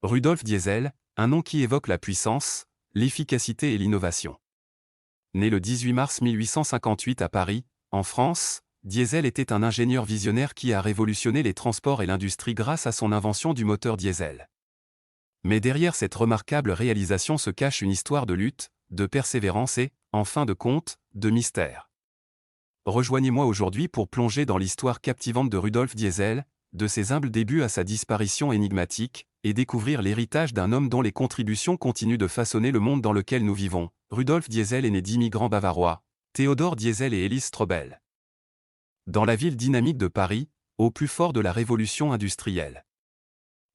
Rudolf Diesel, un nom qui évoque la puissance, l'efficacité et l'innovation. Né le 18 mars 1858 à Paris, en France, Diesel était un ingénieur visionnaire qui a révolutionné les transports et l'industrie grâce à son invention du moteur diesel. Mais derrière cette remarquable réalisation se cache une histoire de lutte, de persévérance et, en fin de compte, de mystère. Rejoignez-moi aujourd'hui pour plonger dans l'histoire captivante de Rudolf Diesel, de ses humbles débuts à sa disparition énigmatique, et découvrir l'héritage d'un homme dont les contributions continuent de façonner le monde dans lequel nous vivons. Rudolf Diesel est né d'immigrants bavarois, Theodor Diesel et Elise Strobel. Dans la ville dynamique de Paris, au plus fort de la révolution industrielle.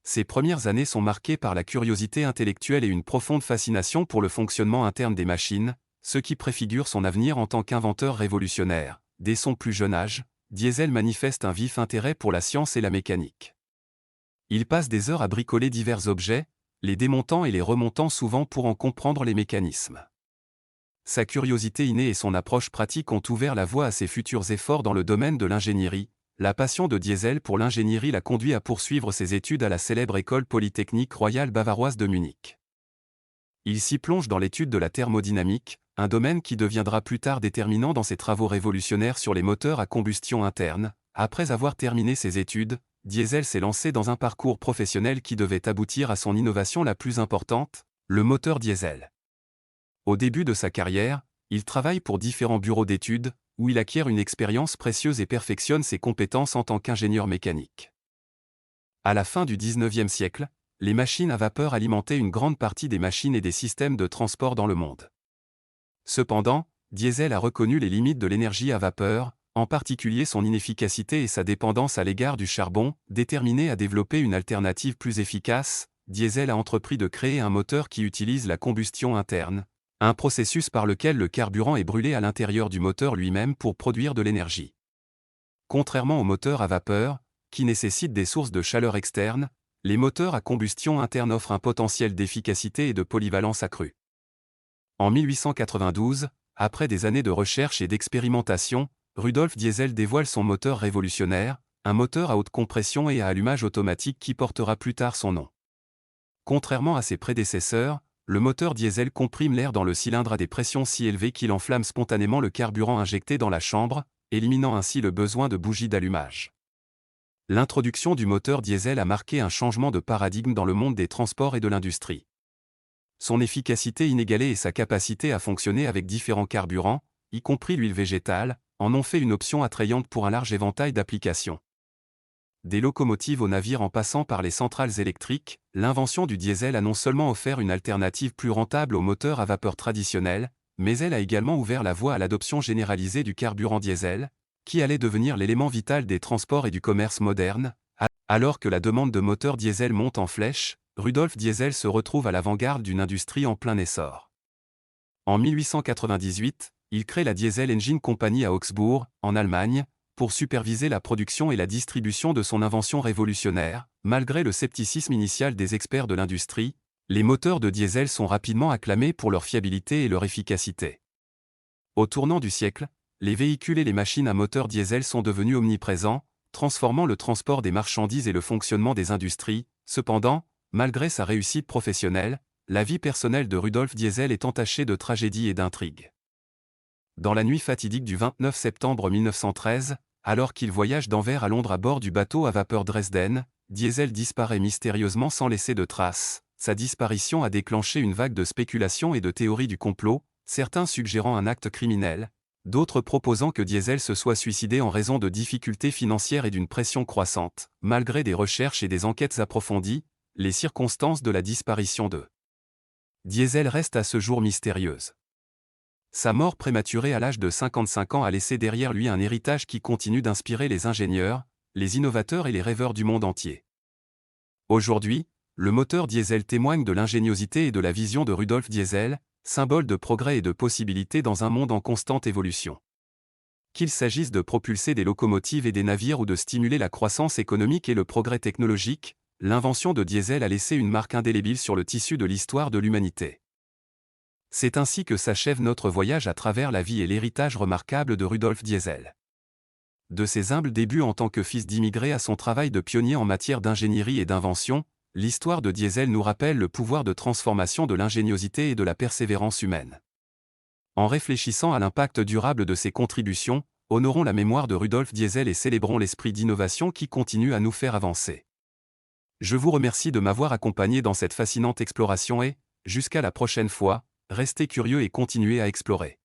Ses premières années sont marquées par la curiosité intellectuelle et une profonde fascination pour le fonctionnement interne des machines, ce qui préfigure son avenir en tant qu'inventeur révolutionnaire. Dès son plus jeune âge, Diesel manifeste un vif intérêt pour la science et la mécanique. Il passe des heures à bricoler divers objets, les démontant et les remontant souvent pour en comprendre les mécanismes. Sa curiosité innée et son approche pratique ont ouvert la voie à ses futurs efforts dans le domaine de l'ingénierie. La passion de Diesel pour l'ingénierie l'a conduit à poursuivre ses études à la célèbre école polytechnique royale bavaroise de Munich. Il s'y plonge dans l'étude de la thermodynamique, un domaine qui deviendra plus tard déterminant dans ses travaux révolutionnaires sur les moteurs à combustion interne. Après avoir terminé ses études, Diesel s'est lancé dans un parcours professionnel qui devait aboutir à son innovation la plus importante, le moteur diesel. Au début de sa carrière, il travaille pour différents bureaux d'études, où il acquiert une expérience précieuse et perfectionne ses compétences en tant qu'ingénieur mécanique. À la fin du XIXe siècle, les machines à vapeur alimentaient une grande partie des machines et des systèmes de transport dans le monde. Cependant, Diesel a reconnu les limites de l'énergie à vapeur, en particulier son inefficacité et sa dépendance à l'égard du charbon. Déterminé à développer une alternative plus efficace, Diesel a entrepris de créer un moteur qui utilise la combustion interne, un processus par lequel le carburant est brûlé à l'intérieur du moteur lui-même pour produire de l'énergie. Contrairement aux moteurs à vapeur, qui nécessitent des sources de chaleur externes, les moteurs à combustion interne offrent un potentiel d'efficacité et de polyvalence accrue. En 1892, après des années de recherche et d'expérimentation, Rudolf Diesel dévoile son moteur révolutionnaire, un moteur à haute compression et à allumage automatique qui portera plus tard son nom. Contrairement à ses prédécesseurs, le moteur diesel comprime l'air dans le cylindre à des pressions si élevées qu'il enflamme spontanément le carburant injecté dans la chambre, éliminant ainsi le besoin de bougies d'allumage. L'introduction du moteur diesel a marqué un changement de paradigme dans le monde des transports et de l'industrie. Son efficacité inégalée et sa capacité à fonctionner avec différents carburants, y compris l'huile végétale, en ont fait une option attrayante pour un large éventail d'applications. Des locomotives aux navires en passant par les centrales électriques, l'invention du diesel a non seulement offert une alternative plus rentable aux moteurs à vapeur traditionnels, mais elle a également ouvert la voie à l'adoption généralisée du carburant diesel, qui allait devenir l'élément vital des transports et du commerce moderne. Alors que la demande de moteurs diesel monte en flèche, Rudolf Diesel se retrouve à l'avant-garde d'une industrie en plein essor. En 1898, il crée la Diesel Engine Company à Augsbourg, en Allemagne, pour superviser la production et la distribution de son invention révolutionnaire. Malgré le scepticisme initial des experts de l'industrie, les moteurs de diesel sont rapidement acclamés pour leur fiabilité et leur efficacité. Au tournant du siècle, les véhicules et les machines à moteur diesel sont devenus omniprésents, transformant le transport des marchandises et le fonctionnement des industries. Cependant, malgré sa réussite professionnelle, la vie personnelle de Rudolf Diesel est entachée de tragédies et d'intrigues. Dans la nuit fatidique du 29 septembre 1913, alors qu'il voyage d'Anvers à Londres à bord du bateau à vapeur Dresden, Diesel disparaît mystérieusement sans laisser de traces. Sa disparition a déclenché une vague de spéculations et de théories du complot, certains suggérant un acte criminel, d'autres proposant que Diesel se soit suicidé en raison de difficultés financières et d'une pression croissante. Malgré des recherches et des enquêtes approfondies, les circonstances de la disparition de Diesel restent à ce jour mystérieuses. Sa mort prématurée à l'âge de 55 ans a laissé derrière lui un héritage qui continue d'inspirer les ingénieurs, les innovateurs et les rêveurs du monde entier. Aujourd'hui, le moteur diesel témoigne de l'ingéniosité et de la vision de Rudolf Diesel, symbole de progrès et de possibilités dans un monde en constante évolution. Qu'il s'agisse de propulser des locomotives et des navires ou de stimuler la croissance économique et le progrès technologique, l'invention de Diesel a laissé une marque indélébile sur le tissu de l'histoire de l'humanité. C'est ainsi que s'achève notre voyage à travers la vie et l'héritage remarquable de Rudolf Diesel. De ses humbles débuts en tant que fils d'immigré à son travail de pionnier en matière d'ingénierie et d'invention, l'histoire de Diesel nous rappelle le pouvoir de transformation de l'ingéniosité et de la persévérance humaine. En réfléchissant à l'impact durable de ses contributions, honorons la mémoire de Rudolf Diesel et célébrons l'esprit d'innovation qui continue à nous faire avancer. Je vous remercie de m'avoir accompagné dans cette fascinante exploration et, jusqu'à la prochaine fois, restez curieux et continuez à explorer.